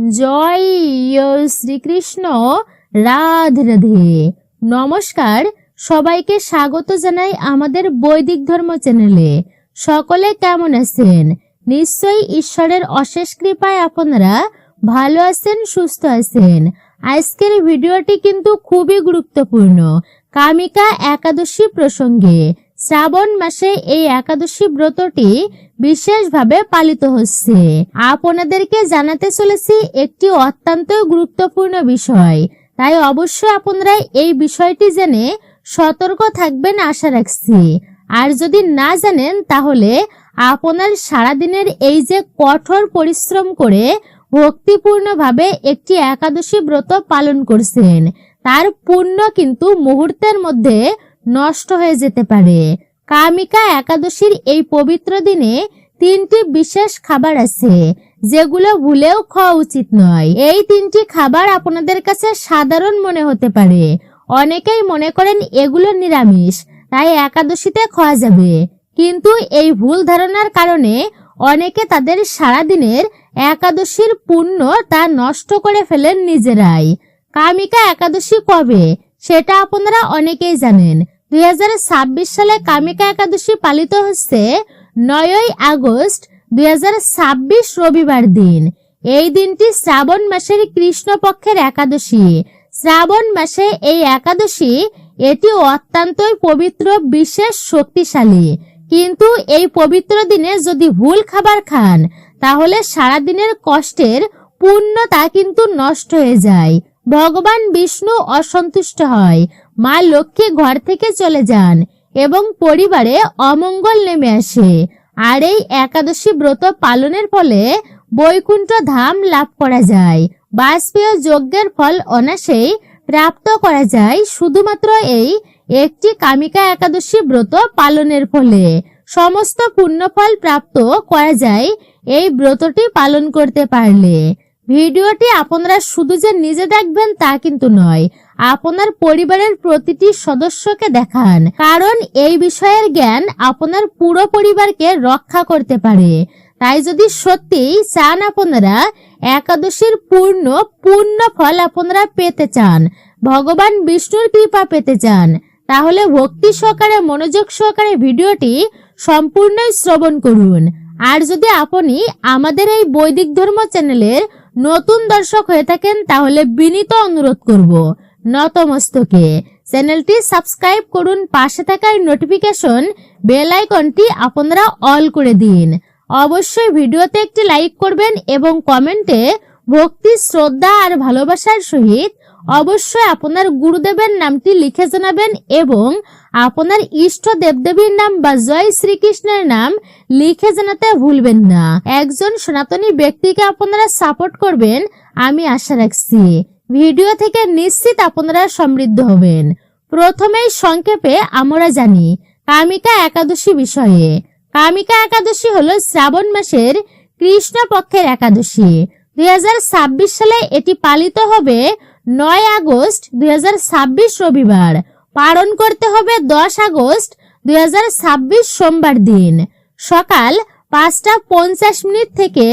জয় শ্রীকৃষ্ণ। রাধে রাধে। নমস্কার, সবাইকে স্বাগত জানাই আমাদের বৈদিক ধর্ম চ্যানেলে। সকলে কেমন আছেন? নিশ্চয়ই ঈশ্বরের অশেষ কৃপায় আপনারা ভালো আছেন, সুস্থ আছেন। আজকের ভিডিওটি কিন্তু খুবই গুরুত্বপূর্ণ, কামিকা একাদশী প্রসঙ্গে। শ্রাবণ মাসে এই একাদশী ব্রতটি বিশেষভাবে পালিত হচ্ছে। আপনাদেরকে জানাতে চলেছি একটি অত্যন্ত গুরুত্বপূর্ণ বিষয়, তাই অবশ্যই আপনারা এই বিষয়টি জেনে সতর্ক থাকবেন আশা রাখছি। আর যদি না জানেন তাহলে আপনার সারাদিনের এই যে কঠোর পরিশ্রম করে ভক্তিপূর্ণভাবে একটি একাদশী ব্রত পালন করছেন, তার পুণ্য কিন্তু মুহূর্তের মধ্যে নষ্ট হয়ে যেতে পারে। কামিকা একাদশীর এই পবিত্র দিনে 3টি বিশেষ খাবার আছে যেগুলো ভুলেও খাওয়া উচিত নয়। এই 3টি খাবার আপনাদের কাছে সাধারণ মনে হতে পারে, অনেকেই মনে করেন এগুলো নিরামিষ, তাই একাদশীতে খাওয়া যাবে। কিন্তু এই ভুল ধারণার কারণে অনেকে তাদের সারাদিনের একাদশীর পুণ্য তা নষ্ট করে ফেলেন নিজেরাই। কামিকা একাদশী কবে সেটা আপনারা অনেকেই জানেন। 2026 সালে কামিকা একাদশী পালিত হচ্ছে 9ই আগস্ট 2026 রবিবার দিন। এই দিনটি শ্রাবণ মাসের কৃষ্ণপক্ষের একাদশী। শ্রাবণ মাসে এই একাদশী এটি অত্যন্তই পবিত্র, বিশেষ শক্তিশালী। কিন্তু এই পবিত্র দিনে যদি ভুল খাবার খান তাহলে সারাদিনের কষ্টের পুণ্য তা কিন্তু নষ্ট হয়ে যায়। ভগবান বিষ্ণু অসন্তুষ্ট হয়, মা লক্ষ্মী ঘর থেকে চলে যান এবং পরিবারে অমঙ্গল নেমে আসে। আর এই একাদশী ব্রত পালনের ফলে বৈকুণ্ঠ ধাম লাভ করা যায়। বাজপেয় যজ্ঞের ফল অনায়াসেই প্রাপ্ত করা যায় শুধুমাত্র এই একটি কামিকা একাদশী ব্রত পালনের ফলে। সমস্ত পুণ্যফল প্রাপ্ত করা যায় এই ব্রতটি পালন করতে পারলে। ভিডিওটি আপনারা শুধু যে নিজে দেখবেন তা কিন্তু নয়, আপনার পরিবারের প্রতিটি সদস্যকে দেখান, কারণ এই বিষয়ের জ্ঞান আপনার পুরো পরিবারকে রক্ষা করতে পারে। তাই যদি সত্যিই চান আপনারা একাদশীর পূর্ণ ফল আপনারা পেতে চান, ভগবান বিষ্ণুর কৃপা পেতে চান, তাহলে ভক্তি সহকারে, মনোযোগ সহকারে ভিডিওটি সম্পূর্ণই শ্রবণ করুন। আর যদি আপনি আমাদের এই বৈদিক ধর্ম চ্যানেলের নতুন দর্শক হয়ে থাকেন তাহলে বিনীত অনুরোধ করব নতমস্তকে চ্যানেলটি সাবস্ক্রাইব করুন, পাশে থাকা নোটিফিকেশন বেল আইকনটি আপনারা অল করে দিন। অবশ্যই ভিডিওতে একটি লাইক করবেন এবং কমেন্টে ভক্তি, শ্রদ্ধা আর ভালোবাসার সহিত অবশ্যই আপনার গুরুদেবের নামটি লিখে জানাবেন এবং আপনার ইষ্ট দেবদেবীর নাম বা জয় শ্রীকৃষ্ণের নাম লিখে জানাতে ভুলবেন না। একজন সনাতনী ব্যক্তিকে আপনারা সাপোর্ট করবেন আমি আশা রাখছি। ভিডিও থেকে নিশ্চিত আপনারা সমৃদ্ধ হবেন। প্রথমেই সংক্ষেপে আমরা জানি কামিকা একাদশী বিষয়ে। কামিকা একাদশী হলো শ্রাবণ মাসের কৃষ্ণপক্ষের একাদশী। 2026 সালে এটি পালিত হবে 9 আগস্ট 2026 রবিবার। পালন করতে হবে 10 আগস্ট 2026 সোমবার দিন। সকাল 5:50 থেকে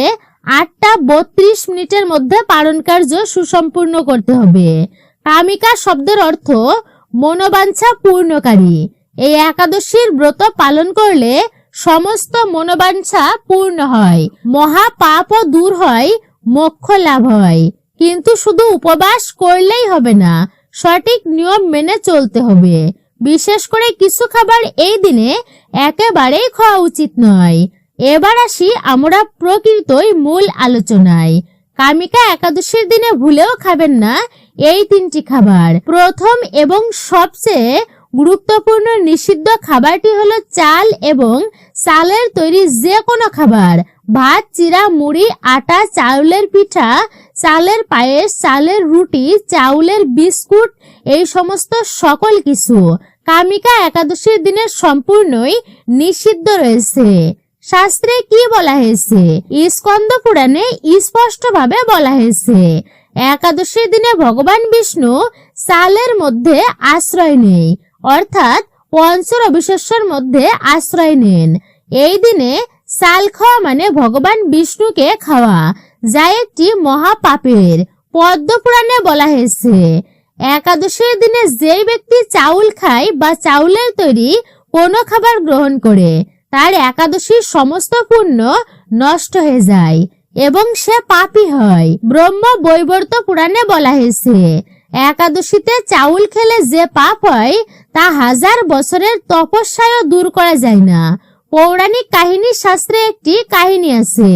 8:32 মধ্যে পালন কার্য সুসম্পূর্ণ করতে হবে। কামিকা শব্দের অর্থ মনোবাঞ্ছা পূর্ণকারী। এই একাদশীর ব্রত পালন করলে সমস্ত মনোবাঞ্ছা পূর্ণ হয়, মহা পাপও দূর হয়, মোক্ষ লাভ হয়। কিন্তু শুধু উপবাস করলেই হবে না, সঠিক নিয়ম মেনে চলতে হবে। বিশেষ করে কিছু খাবার এই দিনে একেবারেই খাওয়া উচিত নয়। এবার আসি আমরা প্রকৃতই মূল আলোচনায়। কামিকা একাদশীর দিনে ভুলেও খাবেন না এই 3টি খাবার। প্রথম এবং সবচেয়ে গুরুত্বপূর্ণ নিষিদ্ধ খাবারটি হলো চাল এবং চালের তৈরি যে কোনো খাবার। ভাত, চিরা, মুড়ি, আটা, চাউলের পিঠা, চালের পায়েস, চালের রুটি, চাউলের বিস্কুট, এই সমস্ত সকল কিছু কামিকা একাদশীর দিনে সম্পূর্ণই নিষিদ্ধ রয়েছে। শাস্ত্রে কি বলা হয়েছে? স্কন্দ পুরাণে স্পষ্টভাবে বলা হয়েছে একাদশীর দিনে ভগবান বিষ্ণু চালের মধ্যে আশ্রয় নেই, অর্থাৎ পঞ্চরবিশস্যর মধ্যে আশ্রয় নেন। এই দিনে চাল খাওয়া মানে ভগবান বিষ্ণুকে খাওয়া, যা একটি মহাপাপের। পদ্মপুরাণে বলা হয়েছে, একাদশীর দিনে যেই ব্যক্তি চাউল খায় বা চাউলের তৈরি কোনো খাবার গ্রহণ করে তার একাদশীর সমস্ত পুণ্য নষ্ট হয়ে যায় এবং সে পাপী হয়। ব্রহ্ম বৈবর্ত পুরাণে বলা হয়েছে, একাদশীতে চাউল খেলে যে পাপ হয় তা 1000 বছরের তপস্যায়ও দূর করা যায় না। পৌরাণিক কাহিনী শাস্ত্রে একটি কাহিনী আছে।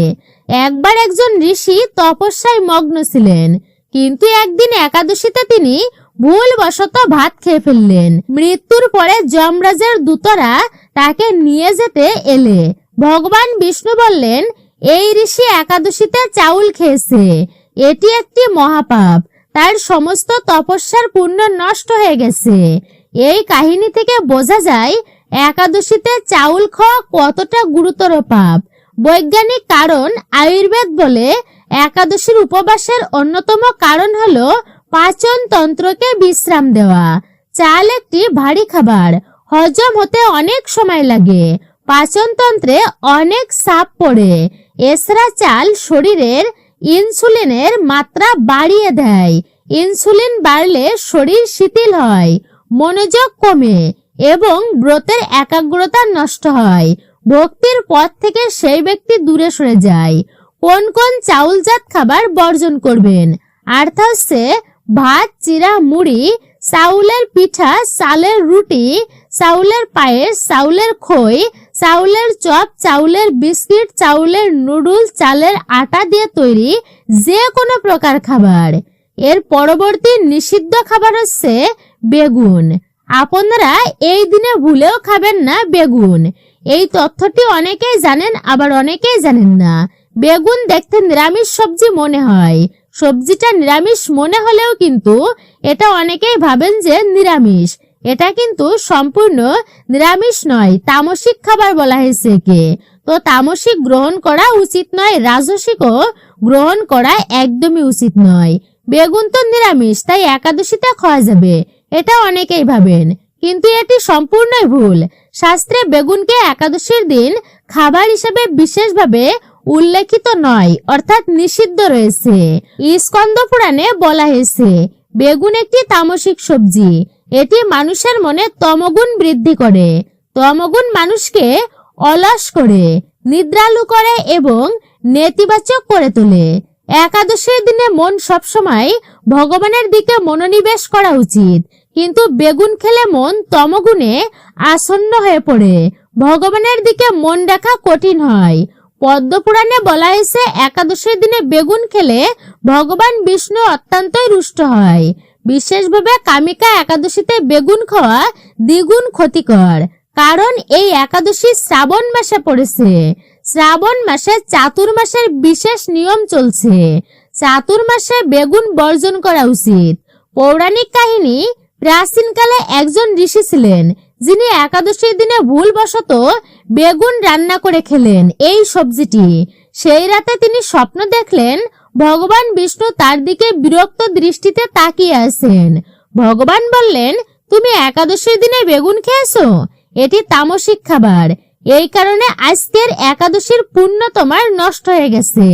একবার একজন ঋষি তপস্যায় মগ্ন ছিলেন, কিন্তু একদিন একাদশীতে তিনি ভুলবশত ভাত খেয়ে ফেললেন। মৃত্যুর পরে যমরাজের দূতরা তাকে নিয়ে যেতে এলে ভগবান বিষ্ণু বললেন, এই ঋষি একাদশীতে চাউল খেয়েছে, এটি একটি মহাপাপ, তার সমস্ত তপস্যার পুণ্য নষ্ট হয়ে গেছে। এই কাহিনী থেকে বোঝা যায় একাদশীতে চাউল খাওয়া কতটা গুরুতর পাপ। বৈজ্ঞানিক কারণ আয়ুর্বেদ বলে একাদশীর উপবাসের অন্যতম কারণ হলো পাচন তন্ত্রকে বিশ্রাম দেওয়া। চাল একটি ভারী খাবার, হজম হতে অনেক সময় লাগে, পাচন তন্ত্রে অনেক চাপ পড়ে। এছাড়া চাল শরীরের ইনসুলিনের মাত্রা বাড়িয়ে দেয়। ইনসুলিন বাড়লে শরীর শিথিল হয়, মনোযোগ কমে এবং ব্রতের একাগ্রতা নষ্ট হয়। ভক্তির পথ থেকে সেই ব্যক্তি দূরে সরে যায়। কোন কোন চাউলজাত খাবার বর্জন করবেন? অর্থ হচ্ছে ভাত, চিরা, মুড়ি, চাউলের পিঠা, চালের রুটি, চাউলের পায়েস, চাউলের খই, চাউলের চপ, চাউলের বিস্কিট, চাউলের নুডলস, চালের আটা দিয়ে তৈরি যে কোনো প্রকার খাবার। এর পরবর্তী নিষিদ্ধ খাবার হচ্ছে বেগুন। আপনারা এই দিনে ভুলেও খাবেন না বেগুন। এই তথ্যটি অনেকেই জানেন, আবার অনেকেই জানেন না। বেগুন দেখতে নিরামিষ সবজি মনে হয়। সবজিটা নিরামিষ মনে হলেও কিন্তু এটা অনেকেই ভাবেন যে নিরামিষ। এটা কিন্তু সম্পূর্ণ নিরামিষ নয়, তামসিক খাবার বলা হয়েছে একে। তো তামসিক গ্রহণ করা উচিত নয়, রাজসিকও গ্রহণ করা একদমই উচিত নয়। বেগুন তো নিরামিষ, তাই একাদশীতে খাওয়া যাবে, এটা অনেকেই ভাবেন, কিন্তু এটি সম্পূর্ণই ভুল। শাস্ত্রে বেগুনকে একাদশীর দিন খাবার হিসেবে বিশেষভাবে উল্লেখিত নয়, অর্থাৎ নিষিদ্ধ রয়েছে। স্কন্দ পুরাণে বলা হয়েছে, বেগুন একটি তামসিক সবজি। এটি মানুষের মনে তমগুণ বৃদ্ধি করে। তমগুণ মানুষকে অলস করে, নিদ্রালু করে এবং নেতিবাচক করে তোলে। একাদশীর দিনে মন সবসময় ভগবানের দিকে মনোনিবেশ করা উচিত, কিন্তু বেগুন খেলে মন তমগুণে আসন্ন হয়ে পড়ে, ভগবানের দিকে মন রাখা কঠিন হয়। পদ্মপুরাণে বলা হয়েছে, একাদশীর দিনে বেগুন খেলে ভগবান বিষ্ণু অত্যন্তই রুষ্ট হয়। বিশেষভাবে কামিকা একাদশীতে বেগুন খাওয়া দ্বিগুণ ক্ষতিকর, কারণ এই একাদশী শ্রাবণ মাসে পড়েছে। শ্রাবণ মাসে চাতুর্মাসের বিশেষ নিয়ম চলছে। চাতুর্মাসে বেগুন বর্জন করা উচিত। পৌরাণিক কাহিনী, প্রাচীনকালে একজন ঋষি ছিলেন যিনি একাদশীর দিনে ভুলবশত বেগুন রান্না করে খেলেন এই সবজিটি। সেই রাতে তিনি স্বপ্ন দেখলেন ভগবান বিষ্ণু তার দিকে বিরক্ত দৃষ্টিতে তাকিয়ে আছেন। ভগবান বললেন, তুমি একাদশীর দিনে বেগুন খেয়েছো, এটি তামসিক খাবার, এই কারণে আজকের একাদশীর পুণ্য তোমার নষ্ট হয়ে গেছে।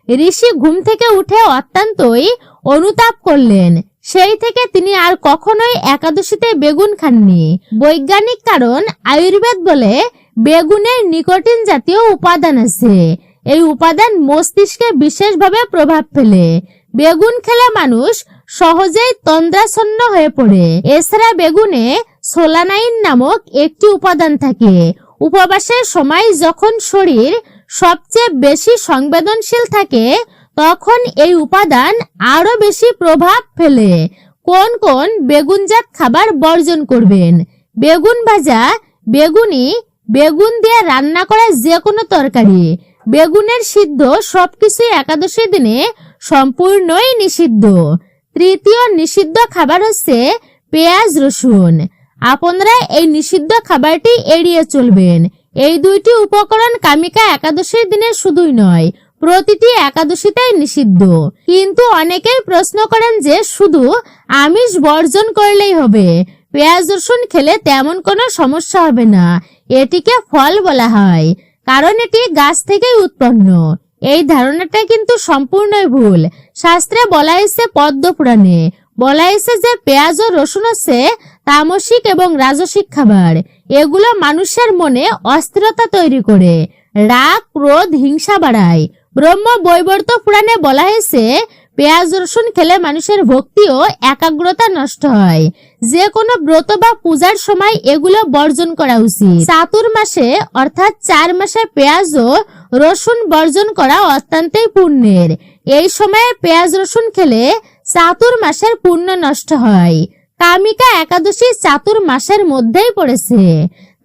ঋষি ঘুম থেকে উঠে অত্যন্তই অনুতাপ করলেন। সেই থেকে তিনি আর কখনোই একাদশীতে বেগুন খাননি। বৈজ্ঞানিক কারণ আয়ুর্বেদ বলে বেগুনের নিকোটিন জাতীয় উপাদান আছে। এই উপাদান মস্তিষ্কে বিশেষভাবে প্রভাব ফেলে। বেগুন খেলে মানুষ সহজেই তন্দ্রাচ্ছন্ন হয়ে পড়ে। এছাড়া বেগুনে সোলানাইন নামক একটি উপাদান থাকে। উপবাসের সময় যখন শরীর সবচেয়ে বেশি সংবেদনশীল থাকে তখন এই উপাদান আরো বেশি প্রভাব ফেলে। কোন কোন বেগুনজাত খাবার বর্জন করবেন? বেগুন ভাজা, বেগুনি, বেগুন দিয়ে রান্না করা যে কোনো তরকারি, বেগুনের সিদ্ধ সবকিছুই একাদশীর দিনে সম্পূর্ণই নিষিদ্ধ। তৃতীয় নিষিদ্ধ খাবার হচ্ছে পেঁয়াজ, রসুন। আপনারা এই নিষিদ্ধ খাবারটি এড়িয়ে চলবেন। এই দুইটি উপকরণ কামিকা একাদশীর দিনে শুধুই নয়, প্রতিটি একাদশীতেই নিষিদ্ধ। কিন্তু অনেকেই প্রশ্ন করেন যে শুধু আমিষ বর্জন করলেই হবে, পেঁয়াজ রসুন খেলে তেমন কোনো সমস্যা হবে না। এটিকে ফল বলা হয় কারণ এটি গাছ থেকেই উৎপন্ন। এই ধারণাটা কিন্তু সম্পূর্ণই ভুল। শাস্ত্রে বলা হয়েছে, পদ্ম পুরাণে বলা হয়েছে যে পেঁয়াজ ও রসুন হচ্ছে তামসিক এবং রাজসিক খাবার। এগুলো মানুষের মনে অস্থিরতা তৈরি করে, রাগ, ক্রোধ, হিংসা বাড়ায়। ব্রহ্ম বৈবর্ত পুরাণে বলা হয়েছে পেঁয়াজ রসুন খেলে মানুষের ভক্তি ও একাগ্রতা নষ্ট হয়। যে কোনো ব্রত বা পূজার সময় এগুলো বর্জন করা উচিত। চাতুর্মাসে অর্থাৎ 4 মাসে পেঁয়াজ ও রসুন বর্জন করা অত্যন্তই পুণ্যের। এই সময়ে পেঁয়াজ রসুন খেলে চাতুর্মাসের পুণ্য নষ্ট হয়। কামিকা একাদশী চাতুর্মাসের মধ্যেই পড়েছে,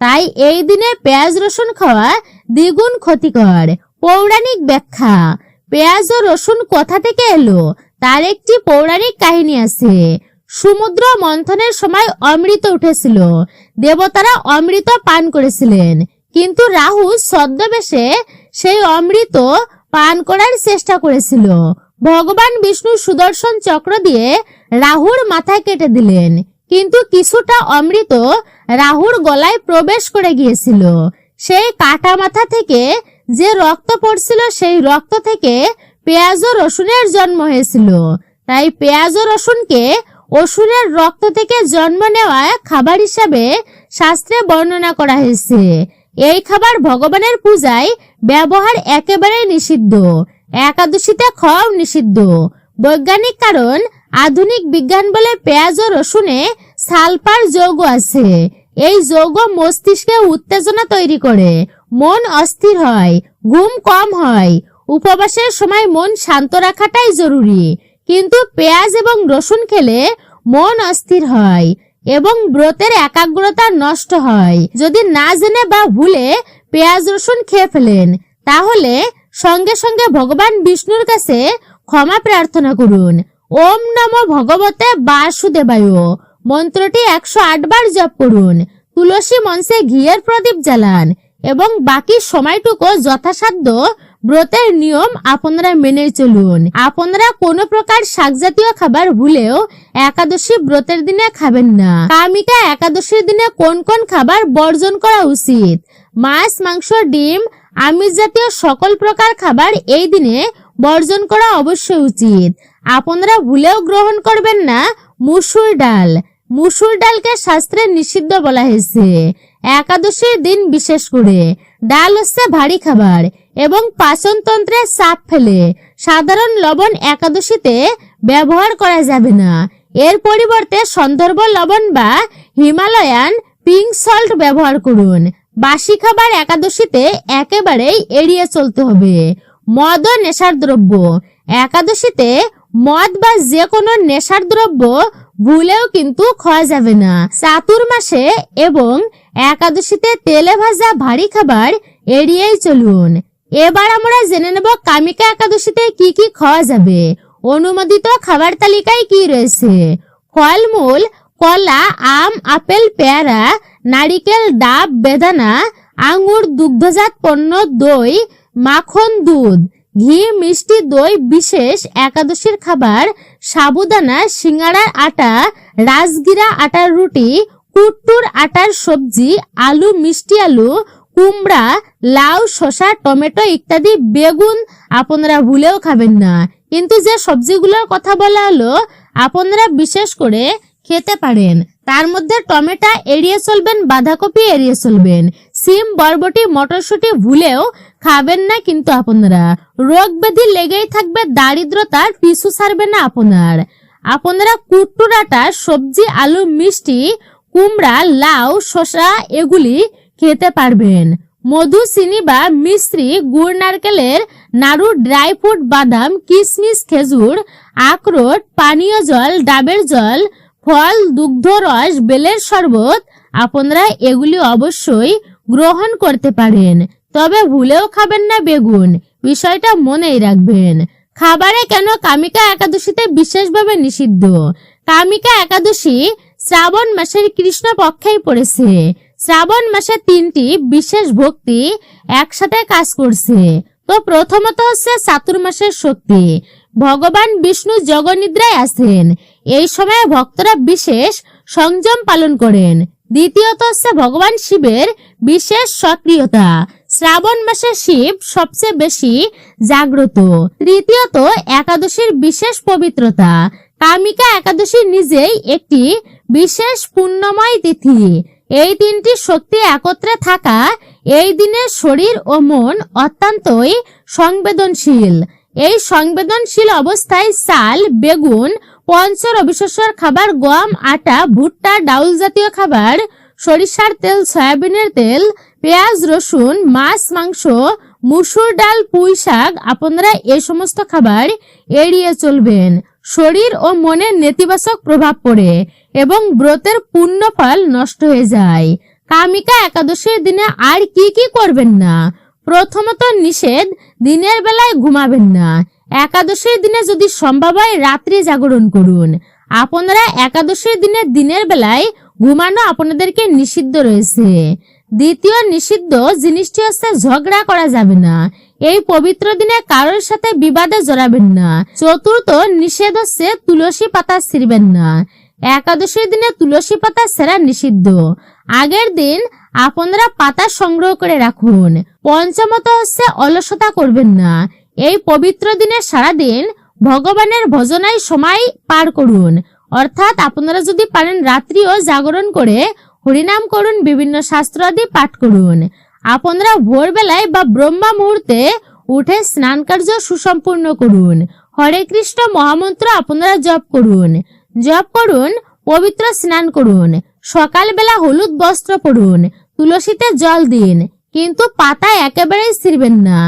তাই এই দিনে পেঁয়াজ রসুন খাওয়া দ্বিগুণ ক্ষতিকর। পৌরাণিক ব্যাখ্যা। পেঁয়াজ ও রসুন কোথা থেকে এলো তার একটি পৌরাণিক কাহিনী আছে। সমুদ্র মন্থনের সময় অমৃত উঠেছিল, দেবতারা অমৃত পান করেছিলেন, কিন্তু রাহু ছদ্মবেশে সেই অমৃত পান করার চেষ্টা করেছিল। ভগবান বিষ্ণু সুদর্শন চক্র দিয়ে রাহুর মাথা কেটে দিলেন, কিন্তু কিছুটা অমৃত রাহুর গলায় প্রবেশ করে গিয়েছিল। সেই কাটা মাথা থেকে যে রক্ত পড়ছিল, সেই রক্ত থেকে পেঁয়াজ ও রসুনের জন্ম হয়েছিল। তাই পেঁয়াজ ও রসুনকে অসুরের রক্ত থেকে জন্ম নেওয়া খাবার হিসাবে শাস্ত্রে বর্ণনা করা হয়েছে। এই খাবার ভগবানের পূজায় ব্যবহার একেবারে নিষিদ্ধ। একাদশীতে খাওয়াও নিষিদ্ধ। বৈজ্ঞানিক কারণ, আধুনিক বিজ্ঞান বলে পেঁয়াজ ও রসুনে সালফার যৌগ আছে। এই যৌগ মস্তিষ্কে উত্তেজনা তৈরি করে, মন অস্থির হয়, ঘুম কম হয়। উপবাসের সময় মন শান্ত রাখাটাই জরুরি, কিন্তু পেঁয়াজ এবং রসুন খেলে মন অস্থির হয় এবং ব্রতের একাগ্রতা নষ্ট হয়। যদি না জেনে বা ভুলে পেঁয়াজ রসুন খেয়ে ফেলেন, তাহলে সঙ্গে সঙ্গে ভগবান বিষ্ণুর কাছে ক্ষমা প্রার্থনা করুন। ওম নমো ভগবতে বাসুদেবায় মন্ত্রটি 108 বার জপ করুন। তুলসী মঞ্চে ঘিয়ের প্রদীপ জ্বালান এবং বাকি সময়টুকু যথাসাধ্য ব্রতের নিয়ম আপনারা মেনে চলুন। আপনারা কোনো প্রকার শাকজাতীয় খাবার ভুলেও একাদশী ব্রতের দিনে খাবেন না। কামিকা একাদশীর দিনে কোন কোন খাবার বর্জন করা উচিত? মাছ, মাংস, ডিম, আমিষ জাতীয় সকল প্রকার খাবার এই দিনে বর্জন করা অবশ্যই উচিত। আপনারা ভুলেও গ্রহণ করবেন না মুসুর ডাল। মুসুর ডালকে শাস্ত্রে নিষিদ্ধ বলা হয়েছে। একাদশীর দিন বিশেষ করে ডাল হচ্ছে ভারী খাবার এবং পাচনতন্ত্রে চাপ ফেলে। সাধারণ লবণ একাদশীতে ব্যবহার করা যাবে না। এর পরিবর্তে সন্দর্ভ লবণ বা হিমালয়ান পিঙ্ক সল্ট ব্যবহার করুন। বাসি খাবার একাদশীতে একেবারেই এড়িয়ে চলতে হবে। মদ ও নেশার দ্রব্য। একাদশীতে মদ বা যে কোনো নেশার দ্রব্য ভুলেও কিন্তু খাওয়া যাবে না। চাতুর্মাসে এবং একাদশীতে তেলে ভাজা ভারী খাবার এড়িয়েই চলুন। এবার আমরা জেনে নেব কামিকা একাদশীতে কি কি খাওয়া যাবে। অনুমোদিত খাবার তালিকায় কি রয়েছে? ফলমূল, কলা, আম, আপেল, পেয়ারা, নারিকেল, ডাব, বেদানা, আঙ্গুর, দুগ্ধজাত পণ্য, দই, মাখন, দুধ, ঘি, মিষ্টি, দই। বিশেষ একাদশীর খাবার সাবুদানা, সিঙ্গাড়ার আটা, রাজগিরা আটার রুটি, কুট্টুর আটার সবজি, আলু, মিষ্টি আলু, কুমড়া, লাউ, শসা, টমেটো ইত্যাদি। বেগুন আপনারা ভুলেও খাবেন না, কিন্তু যে সবজিগুলোর কথা বলা হলো আপনারা বিশেষ করে খেতে পারেন। তার মধ্যে টমেটো এড়িয়ে চলবেন, বাঁধাকপি এড়িয়ে চলবেন, সিম, বরবটি, মটরশুঁটি ভুলেও খাবেন না। কিন্তু আপনারা রোগ ব্যাধি লেগেই থাকবে, দারিদ্রতার পিছু ছাড়বে না আপনারা কুট্টুর আটা, সবজি, আলু, মিষ্টি, কুমড়া, লাউ, শসা এগুলি খেতে পারবেন। মধু, চিনি বা মিশ্রি, গুড়, নারকেলের নাড়ু, ড্রাই ফ্রুট, বাদাম, কিশমিশ, খেজুর, আখরোট, পানীয় জল, ডাবের জল, ফল, দুগ্ধ রস, বেলের শরবত আপনারা এগুলি অবশ্যই গ্রহণ করতে পারেন। তবে ভুলেও খাবেন না বেগুন, বিষয়টা মনেই রাখবেন। খাবারে কেন কামিকা একাদশীতে বিশেষভাবে নিষিদ্ধ? কামিকা একাদশী শ্রাবণ মাসের কৃষ্ণ পক্ষেই পড়েছে। শ্রাবণ মাসে 3টি বিশেষ ভক্তি একসাথে কাজ করছে। তো প্রথমত হচ্ছে চাতুর্মাসের শক্তি। ভগবান বিষ্ণু যোগনিদ্রায় আছেন, এই সময়ে ভক্তরা বিশেষ সংযম পালন করেন। দ্বিতীয়ত হচ্ছে ভগবান শিবের বিশেষ সক্রিয়তা। শ্রাবণ মাসে শিব সবচেয়ে বেশি জাগ্রত। তৃতীয়ত, একাদশীর বিশেষ পবিত্রতা। কামিকা একাদশী নিজেই একটি বিশেষ পুণ্যময় তিথি। এই তিনটি শক্তি একত্রে থাকা এই দিনে শরীর ও মন অত্যন্তই সংবেদনশীল। এই সংবেদনশীল অবস্থায় চাল, বেগুন, পঞ্চ রবিশস্যর খাবার, গম, আটা, ভুট্টা, ডাউল জাতীয় খাবার, সরিষার তেল, সয়াবিনের তেল, পেঁয়াজ, রসুন, মাছ, মাংস, মুসুর ডাল, পুঁই শাক, আপনারা এই সমস্ত খাবার এড়িয়ে চলবেন। শরীর ও মনে নেতিবাচক প্রভাব পড়ে এবং ব্রতের পূর্ণ ফল নষ্ট হয়ে যায়। কামিকা একাদশীর দিনে আর কি কি করবেন না? প্রথমত নিষেধ, দিনের বেলায় ঘুমাবেন না। একাদশীর দিনে যদি সম্ভব হয় রাত্রি জাগরণ করুন। আপনারা একাদশীর দিনে দিনের বেলায় ঘুমানো আপনাদেরকে নিষিদ্ধ রয়েছে। দ্বিতীয় নিষিদ্ধ জিনিসটি হচ্ছে ঝগড়া করা যাবে না। এই পবিত্র দিনে কারোর সাথে বিবাদে জড়াবেন না। চতুর্থ নিষেধ হচ্ছে তুলসী পাতা ছিঁড়বেন না। একাদশীর দিনে তুলসী পাতা ছেঁড়া নিষিদ্ধ। আগের দিন আপনারা পাতা সংগ্রহ করে রাখুন। পঞ্চমত হচ্ছে অলসতা করবেন না। এই পবিত্র দিনে সারাদিন ভগবানের ভজনায় সময় পার করুন। অর্থাৎ আপনারা যদি পারেন রাত্রিও জাগরণ করে হরিনাম করুন, বিভিন্ন শাস্ত্র আদি পাঠ করুন। আপনারা ভোরবেলায় বা ব্রহ্মা মুহূর্তে উঠে স্নান কার্য সুসম্পূর্ণ করুন। হরে কৃষ্ণ মহামন্ত্র আপনারা জপ করুন, পবিত্র স্নান করুন। সকালবেলা হলুদ বস্ত্র পরুন, তুলসীতে জল দিন, কিন্তু পাতা একেবারেই ছিঁড়বেন না।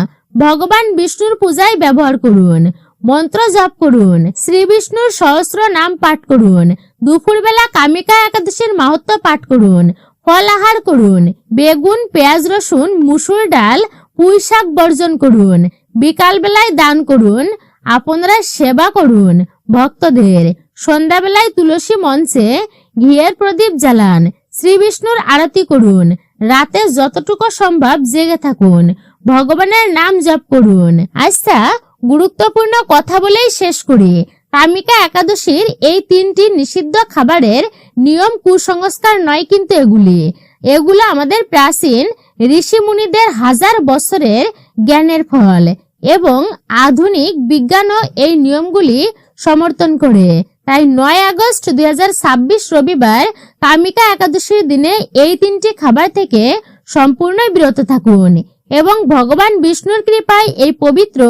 ভগবান বিষ্ণুর পূজায় ব্যবহার করুন। মন্ত্র জপ করুন, শ্রী বিষ্ণুর সহস্র নাম পাঠ করুন। দুপুরবেলা কামিকা একাদশীর মাহাত্ম্য পাঠ করুন। ফল আহার করুন। বেগুন, পেঁয়াজ, রসুন, মুসুর ডাল, পুঁই শাক বর্জন করুন। বিকাল বেলায় দান করুন। আপনারা সেবা করুন ভক্তদের। সন্ধ্যাবেলায় তুলসী মঞ্চে ঘিয়ের প্রদীপ জ্বালান। শ্রী বিষ্ণুর আরতি করুন। রাতে যতটুকু সম্ভব জেগে থাকুন, ভগবানের নাম জপ করুন। আচ্ছা, গুরুত্বপূর্ণ কথা বলেই শেষ করি। কামিকা একাদশীর এই তিনটি নিষিদ্ধ খাবারের নিয়ম কুসংস্কার নয়, কিন্তু এগুলো আমাদের প্রাচীন ঋষি মুনিদের হাজার বছরের জ্ঞানের ফল এবং আধুনিক বিজ্ঞানও এই নিয়মগুলি সমর্থন করে। তাই 9 আগস্ট 2026 রবিবার কামিকা একাদশীর দিনে এই তিনটি খাবার থেকে সম্পূর্ণ বিরত থাকুন এবং ভগবান বিষ্ণুর কৃপায় এই পবিত্র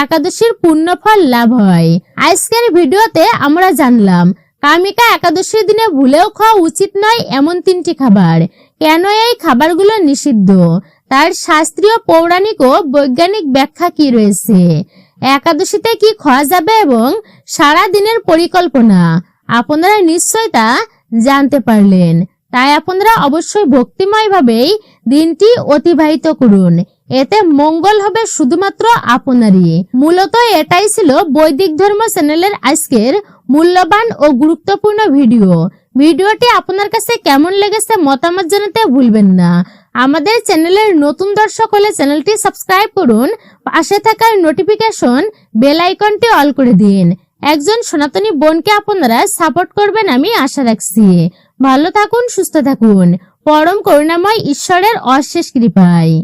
একাদশীর পূর্ণ ফল লাভ হয়। আজকের ভিডিওতে আমরা জানলাম কামিকা একাদশীর দিনে ভুলেও খাওয়া উচিত নয় এমন তিনটি খাবার। কেন এই খাবারগুলো নিষিদ্ধ, তার শাস্ত্রীয়, পৌরাণিক ও বৈজ্ঞানিক ব্যাখ্যা কি রয়েছে, একাদশীতে কি খাওয়া যাবে এবং সারা দিনের পরিকল্পনা আপনারা নিশ্চয় তা জানতে পারলেন। তাই আপনারা অবশ্যই ভক্তিময় ভাবেই দিনটি অতিবাহিত করুন। এতে মঙ্গল হবে শুধুমাত্র আপনারই। মূলত এটাই ছিল বৈদিক ধর্ম চ্যানেলের আজকের মূল্যবান ও গুরুত্বপূর্ণ ভিডিওটি আপনার কাছে কেমন লেগেছে মতামত জানাতে ভুলবেন না। আমাদের চ্যানেলের নতুন দর্শক হলে চ্যানেলটি সাবস্ক্রাইব করুন, পাশে থাকা নোটিফিকেশন বেল আইকনটি অল করে দিন। একজন সনাতনী বোনকে আপনারা সাপোর্ট করবেন আমি আশা রাখছি। ভালো থাকুন, সুস্থ থাকুন, পরম করুণাময় ঈশ্বরের অশেষ কৃপায়।